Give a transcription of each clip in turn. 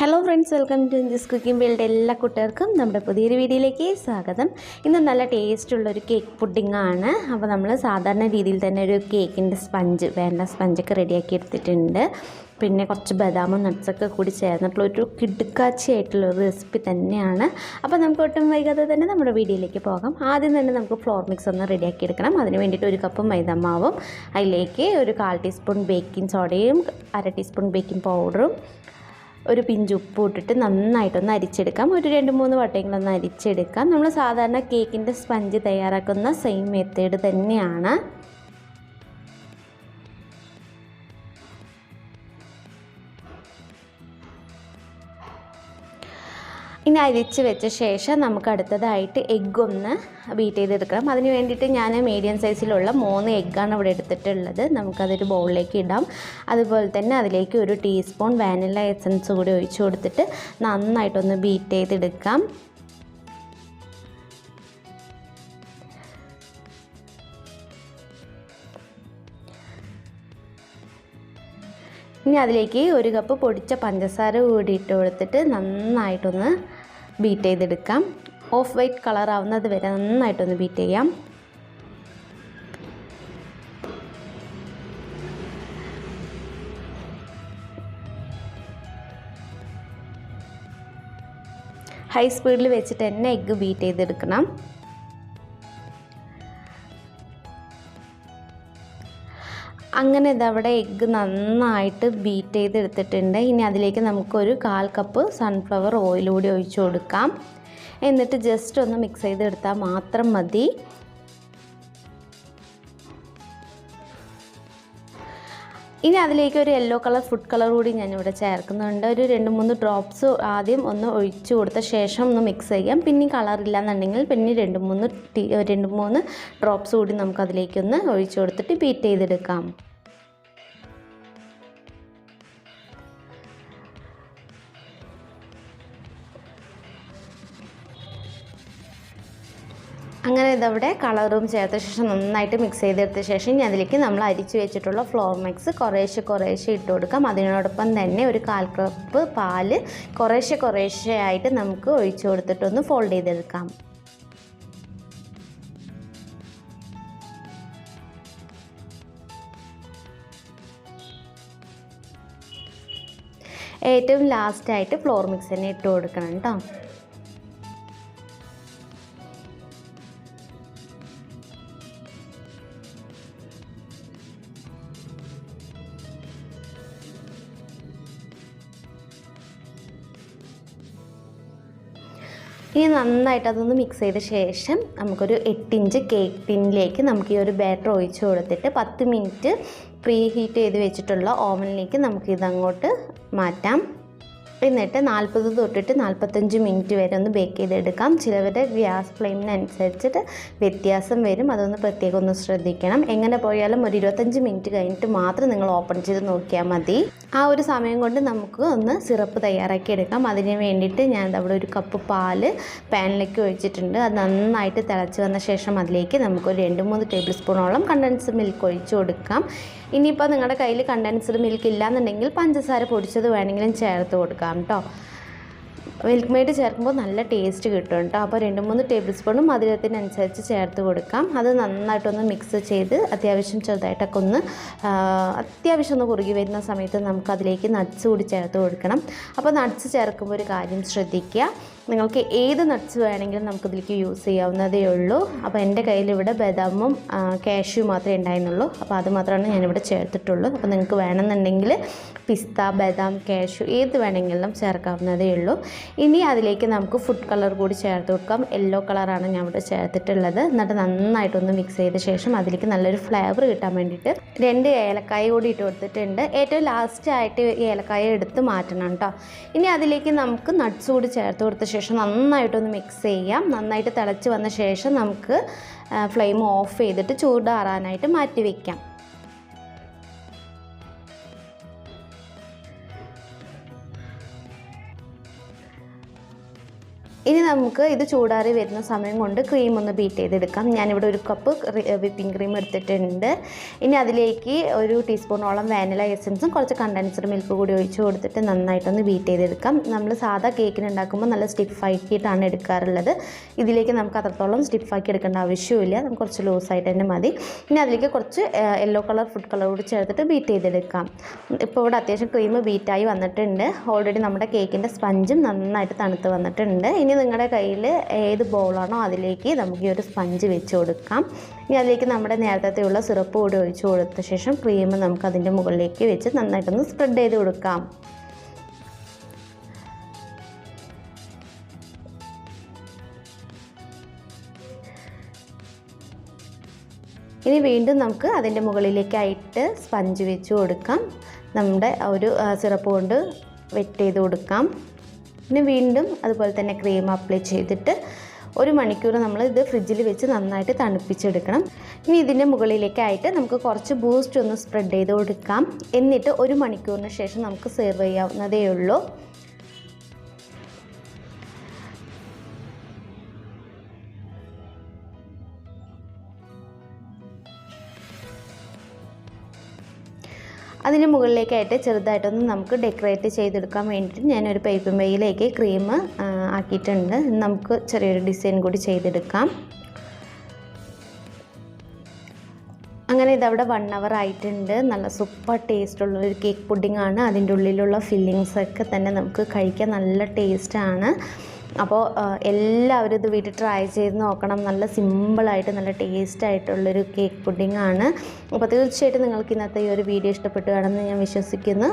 Hello friends, welcome to Anju's cooking world. എല്ലാ കൂട്ടുകാർക്കും നമ്മുടെ പുതിയൊരു വീഡിയോയിലേക്ക് സ്വാഗതം. ഇന്ന് നല്ല ടേസ്റ്റുള്ളൊരു കേക്ക് പുഡിങ്ങാണ്. അപ്പോൾ നമ്മൾ സാധാരണ രീതിയിൽ തന്നെ ഒരു കേക്കിൻ്റെ സ്പഞ്ചൊക്കെ റെഡിയാക്കി എടുത്തിട്ടുണ്ട്. പിന്നെ കുറച്ച് ബദാമും നട്ട്സൊക്കെ കൂടി ചേർന്നിട്ടുള്ളൊരു കിടുക്കാച്ചിയായിട്ടുള്ളൊരു റെസിപ്പി തന്നെയാണ്. അപ്പോൾ നമുക്ക് ഒട്ടും വൈകാതെ തന്നെ നമ്മുടെ വീഡിയോയിലേക്ക് പോകാം. ആദ്യം തന്നെ നമുക്ക് ഫ്ലോർ മിക്സ് ഒന്ന് റെഡിയാക്കി എടുക്കണം. അതിന് വേണ്ടിയിട്ട് 1 കപ്പ് മൈദമാവും, അതിലേക്ക് ഒരു 1/4 ടീസ്പൂൺ ബേക്കിംഗ് സോഡയും 1/2 ടീസ്പൂൺ ബേക്കിംഗ് പൗഡറും ഒരു പിഞ്ച് ഉപ്പ് ഇട്ടിട്ട് നന്നായിട്ടൊന്ന് അരിച്ചെടുക്കാം. ഒരു 2-3 വട്ടങ്ങളൊന്ന് അരിച്ചെടുക്കാം. നമ്മൾ സാധാരണ കേക്കിൻ്റെ സ്പഞ്ച് തയ്യാറാക്കുന്ന സെയിം മെത്തേഡ് തന്നെയാണ്. ഇനി അരിച്ച് വെച്ച ശേഷം നമുക്ക് അടുത്തതായിട്ട് എഗ്ഗ് ഒന്ന് ബീറ്റ് ചെയ്തെടുക്കണം. അതിന് വേണ്ടിയിട്ട് ഞാൻ മീഡിയം സൈസിലുള്ള 3 എഗ്ഗാണ് ഇവിടെ എടുത്തിട്ടുള്ളത്. നമുക്കതൊരു ബൗളിലേക്ക് ഇടാം. അതുപോലെ തന്നെ അതിലേക്ക് 1 ടീസ്പൂൺ വാനില എസൻസ് കൂടി ഒഴിച്ച് കൊടുത്തിട്ട് നന്നായിട്ടൊന്ന് ബീറ്റ് ചെയ്തെടുക്കാം. ഇനി അതിലേക്ക് 1 കപ്പ് പൊടിച്ച പഞ്ചസാര കൂടി ഇട്ട് കൊടുത്തിട്ട് നന്നായിട്ടൊന്ന് ബീറ്റ് ചെയ്തെടുക്കാം. ഓഫ് വൈറ്റ് കളർ ആവുന്നത് വരെ നന്നായിട്ടൊന്ന് ബീറ്റ് ചെയ്യാം. ഹൈ സ്പീഡിൽ വെച്ചിട്ട് തന്നെ എഗ്ഗ് ബീറ്റ് ചെയ്തെടുക്കണം. അങ്ങനെ ഇതവിടെ എഗ്ഗ് നന്നായിട്ട് ബീറ്റ് ചെയ്തെടുത്തിട്ടുണ്ട്. ഇനി അതിലേക്ക് നമുക്കൊരു 1/4 കപ്പ് സൺഫ്ലവർ ഓയിൽ കൂടി ഒഴിച്ചു കൊടുക്കാം. എന്നിട്ട് ജസ്റ്റ് ഒന്ന് മിക്സ് ചെയ്തെടുത്താൽ മാത്രം മതി. ഇനി അതിലേക്ക് ഒരു യെല്ലോ കളർ ഫുഡ് കളർ കൂടി ഞാനിവിടെ ചേർക്കുന്നുണ്ട്. ഒരു 2-3 ഡ്രോപ്സ് ആദ്യം ഒന്ന് ഒഴിച്ചു കൊടുത്ത ശേഷം ഒന്ന് മിക്സ് ചെയ്യാം. പിന്നെ കളറില്ല എന്നുണ്ടെങ്കിൽ പിന്നെ 2-3 ഡ്രോപ്സ് കൂടി നമുക്കതിലേക്കൊന്ന് ഒഴിച്ചു കൊടുത്തിട്ട് ബീറ്റ് ചെയ്തെടുക്കാം. അങ്ങനെ ഇതവിടെ കളറും ചേർത്ത ശേഷം നന്നായിട്ട് മിക്സ് ചെയ്തെടുത്ത ശേഷം ഇനി അതിലേക്ക് നമ്മൾ അരിച്ചു വെച്ചിട്ടുള്ള ഫ്ലോർ മിക്സ് കുറേശ്ശെ ഇട്ട് കൊടുക്കാം. അതിനോടൊപ്പം തന്നെ ഒരു 1/4 കപ്പ് പാല് കുറേശ്ശെ ആയിട്ട് നമുക്ക് ഒഴിച്ചു കൊടുത്തിട്ടൊന്ന് ഫോൾഡ് ചെയ്തെടുക്കാം. ഏറ്റവും ലാസ്റ്റായിട്ട് ഫ്ലോർ മിക്സ് തന്നെ ഇട്ട് കൊടുക്കണം കേട്ടോ. ഇനി നന്നായിട്ട് അതൊന്ന് മിക്സ് ചെയ്ത ശേഷം നമുക്കൊരു 8 ഇഞ്ച് കേക്ക് ടിന്നിലേക്ക് നമുക്ക് ഈ ഒരു ബാറ്റർ ഒഴിച്ച് കൊടുത്തിട്ട് 10 മിനിറ്റ് പ്രീ ഹീറ്റ് ചെയ്ത് വെച്ചിട്ടുള്ള ഓവനിലേക്ക് നമുക്കിതങ്ങോട്ട് മാറ്റാം. എന്നിട്ട് 40 തൊട്ടിട്ട് 45 മിനിറ്റ് വരെ ഒന്ന് ബേക്ക് ചെയ്തെടുക്കാം. ചിലവരുടെ ഗ്യാസ് ഫ്ലെയിമിനനുസരിച്ചിട്ട് വ്യത്യാസം വരും. അതൊന്ന് പ്രത്യേകം ഒന്ന് ശ്രദ്ധിക്കണം. എങ്ങനെ പോയാലും ഒരു 25 മിനിറ്റ് കഴിഞ്ഞിട്ട് മാത്രം നിങ്ങൾ ഓപ്പൺ ചെയ്ത് നോക്കിയാൽ മതി. ആ ഒരു സമയം കൊണ്ട് നമുക്ക് ഒന്ന് സിറപ്പ് തയ്യാറാക്കി എടുക്കാം. അതിന് വേണ്ടിയിട്ട് ഞാൻ അവിടെ 1 കപ്പ് പാല് പാനിലേക്ക് ഒഴിച്ചിട്ടുണ്ട്. അത് നന്നായിട്ട് തിളച്ച് വന്ന ശേഷം അതിലേക്ക് നമുക്കൊരു 2-3 ടേബിൾ സ്പൂണോളം കണ്ടൻസ്ഡ് മിൽക്ക് ഒഴിച്ച് കൊടുക്കാം. ഇനിയിപ്പോൾ നിങ്ങളുടെ കയ്യിൽ കണ്ടൻസ്ഡ് മിൽക്ക് ഇല്ലയെന്നുണ്ടെങ്കിൽ പഞ്ചസാര പൊടിച്ചത് വേണമെങ്കിലും ചേർത്ത് കൊടുക്കാം കേട്ടോ. മിൽക്ക് മെയ്ഡ് ചേർക്കുമ്പോൾ നല്ല ടേസ്റ്റ് കിട്ടും കേട്ടോ. അപ്പോൾ 2-3 ടേബിൾ സ്പൂണും മധുരത്തിനനുസരിച്ച് ചേർത്ത് കൊടുക്കാം. അത് നന്നായിട്ടൊന്ന് മിക്സ് ചെയ്ത് അത്യാവശ്യം ചെറുതായിട്ടൊക്കെ അത്യാവശ്യം ഒന്ന് കുറുകി വരുന്ന സമയത്ത് നമുക്കതിലേക്ക് നട്ട്സ് കൂടി ചേർത്ത് കൊടുക്കണം. അപ്പോൾ നട്ട്സ് ചേർക്കുമ്പോൾ ഒരു കാര്യം ശ്രദ്ധിക്കുക, നിങ്ങൾക്ക് ഏത് നട്ട്സ് വേണമെങ്കിലും നമുക്കിതിലേക്ക് യൂസ് ചെയ്യാവുന്നതേ ഉള്ളൂ. അപ്പോൾ എൻ്റെ കയ്യിലിവിടെ ബദാമും കാഷ്യൂ മാത്രമേ ഉണ്ടായിരുന്നുള്ളൂ. അപ്പോൾ അത് മാത്രമാണ് ഞാനിവിടെ ചേർത്തിട്ടുള്ളൂ. അപ്പോൾ നിങ്ങൾക്ക് വേണമെന്നുണ്ടെങ്കിൽ പിസ്ത, ബദാം, കാഷ്യൂ ഏത് വേണമെങ്കിലും ചേർക്കാവുന്നതേ ഉള്ളൂ. ഇനി അതിലേക്ക് നമുക്ക് ഫുഡ് കളർ കൂടി ചേർത്ത് കൊടുക്കാം. യെല്ലോ കളറാണ് ഞാൻ ഇവിടെ ചേർത്തിട്ടുള്ളത്. എന്നിട്ട് നന്നായിട്ടൊന്ന് മിക്സ് ചെയ്ത ശേഷം അതിലേക്ക് നല്ലൊരു ഫ്ലേവർ കിട്ടാൻ വേണ്ടിയിട്ട് 2 ഏലക്കായ കൂടി ഇട്ട് കൊടുത്തിട്ടുണ്ട്. ഏറ്റവും ലാസ്റ്റായിട്ട് ഏലക്കായ എടുത്ത് മാറ്റണം കേട്ടോ. ഇനി അതിലേക്ക് നമുക്ക് നട്ട്സ് കൂടി ചേർത്ത് കൊടുത്ത ശേഷം നന്നായിട്ടൊന്ന് മിക്സ് ചെയ്യാം. നന്നായിട്ട് തിളച്ച് വന്ന ശേഷം നമുക്ക് ഫ്ലെയിം ഓഫ് ചെയ്തിട്ട് ചൂടാറാനായിട്ട് മാറ്റി വയ്ക്കാം. ഇനി നമുക്ക് ഇത് ചൂടാറി വരുന്ന സമയം കൊണ്ട് ക്രീം ഒന്ന് ബീറ്റ് ചെയ്തെടുക്കാം. ഞാനിവിടെ 1 കപ്പ് വിപ്പിംഗ് ക്രീം എടുത്തിട്ടുണ്ട്. ഇനി അതിലേക്ക് 1 ടീസ്പൂണോളം വാനില എസൻസും കുറച്ച് കണ്ടൻസ്ഡ് മിൽക്ക് കൂടി ഒഴിച്ച് കൊടുത്തിട്ട് നന്നായിട്ടൊന്ന് ബീറ്റ് ചെയ്തെടുക്കാം. നമ്മൾ സാധാ കേക്കിന് ഉണ്ടാക്കുമ്പോൾ നല്ല സ്റ്റിഫാക്കിയിട്ടാണ് എടുക്കാറുള്ളത്. ഇതിലേക്ക് നമുക്ക് അത്രത്തോളം സ്റ്റിഫാക്കി എടുക്കേണ്ട ആവശ്യമില്ല. നമുക്ക് കുറച്ച് ലൂസായിട്ട് തന്നെ മതി. ഇനി അതിലേക്ക് കുറച്ച് യെല്ലോ കളർ ഫുഡ് കളർ കൂടി ചേർത്തിട്ട് ബീറ്റ് ചെയ്തെടുക്കാം. ഇപ്പോൾ ഇവിടെ അത്യാവശ്യം ക്രീം ബീറ്റായി വന്നിട്ടുണ്ട്. ഓൾറെഡി നമ്മുടെ കേക്കിൻ്റെ സ്പഞ്ചും നന്നായിട്ട് തണുത്ത് വന്നിട്ടുണ്ട്. ഇനി നിങ്ങളുടെ കയ്യിൽ ഏത് ബൗളാണോ അതിലേക്ക് നമുക്ക് ഈ ഒരു സ്പഞ്ച് വെച്ച് കൊടുക്കാം. ഇനി അതിലേക്ക് നമ്മുടെ നേരത്തെയുള്ള സിറപ്പ് കൂടി ഒഴിച്ച് കൊടുത്ത ശേഷം ക്രീം നമുക്ക് അതിൻ്റെ മുകളിലേക്ക് വെച്ച് നന്നായിട്ടൊന്ന് സ്പ്രെഡ് ചെയ്ത് കൊടുക്കാം. ഇനി വീണ്ടും നമുക്ക് അതിൻ്റെ മുകളിലേക്കായിട്ട് സ്പഞ്ച് വെച്ച് കൊടുക്കാം. നമ്മുടെ ഒരു സിറപ്പ് കൊണ്ട് വെറ്റ് ചെയ്ത് കൊടുക്കാം. പിന്നെ വീണ്ടും അതുപോലെ തന്നെ ക്രീം അപ്ലൈ ചെയ്തിട്ട് 1 മണിക്കൂർ നമ്മൾ ഇത് ഫ്രിഡ്ജിൽ വെച്ച് നന്നായിട്ട് തണുപ്പിച്ചെടുക്കണം. ഇനി ഇതിൻ്റെ മുകളിലേക്കായിട്ട് നമുക്ക് കുറച്ച് ബൂസ്റ്റ് ഒന്ന് സ്പ്രെഡ് ചെയ്ത് കൊടുക്കാം. എന്നിട്ട് 1 മണിക്കൂറിന് ശേഷം നമുക്ക് സെർവ് ചെയ്യാവുന്നതേ ഉള്ളൂ. അതിന് മുകളിലേക്കായിട്ട് ചെറുതായിട്ടൊന്ന് നമുക്ക് ഡെക്കറേറ്റ് ചെയ്തെടുക്കാൻ വേണ്ടിയിട്ട് ഞാനൊരു പേപ്പർ മെയിലേക്ക് ക്രീം ആക്കിയിട്ടുണ്ട്. നമുക്ക് ചെറിയൊരു ഡിസൈൻ കൂടി ചെയ്തെടുക്കാം. അങ്ങനെ ഇതവിടെ 1 അവർ ആയിട്ടുണ്ട്. നല്ല സൂപ്പർ ടേസ്റ്റുള്ളൊരു കേക്ക് പുഡിംഗ് ആണ്. അതിൻ്റെ ഉള്ളിലുള്ള ഫില്ലിങ്സൊക്കെ തന്നെ നമുക്ക് കഴിക്കാൻ നല്ല ടേസ്റ്റാണ്. അപ്പോൾ എല്ലാവരും ഇത് വീട്ടിൽ ട്രൈ ചെയ്ത് നോക്കണം. നല്ല സിമ്പിളായിട്ട് നല്ല ടേസ്റ്റായിട്ടുള്ളൊരു കേക്ക് പുഡിംഗ് ആണ്. അപ്പോൾ തീർച്ചയായിട്ടും നിങ്ങൾക്ക് ഇന്നത്തെ ഈ ഒരു വീഡിയോ ഇഷ്ടപ്പെട്ടു കാണുമെന്ന് ഞാൻ വിശ്വസിക്കുന്നു.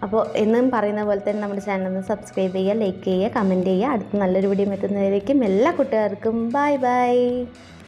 അപ്പോൾ എന്നും പറയുന്ന പോലെ തന്നെ നമ്മുടെ ചാനൽ ഒന്ന് സബ്സ്ക്രൈബ് ചെയ്യുക, ലൈക്ക് ചെയ്യുക, കമൻറ്റ് ചെയ്യുക. അടുത്ത നല്ലൊരു വീഡിയോ എത്തുന്നതിലേക്കും എല്ലാ കൂട്ടുകാർക്കും ബൈ ബൈ.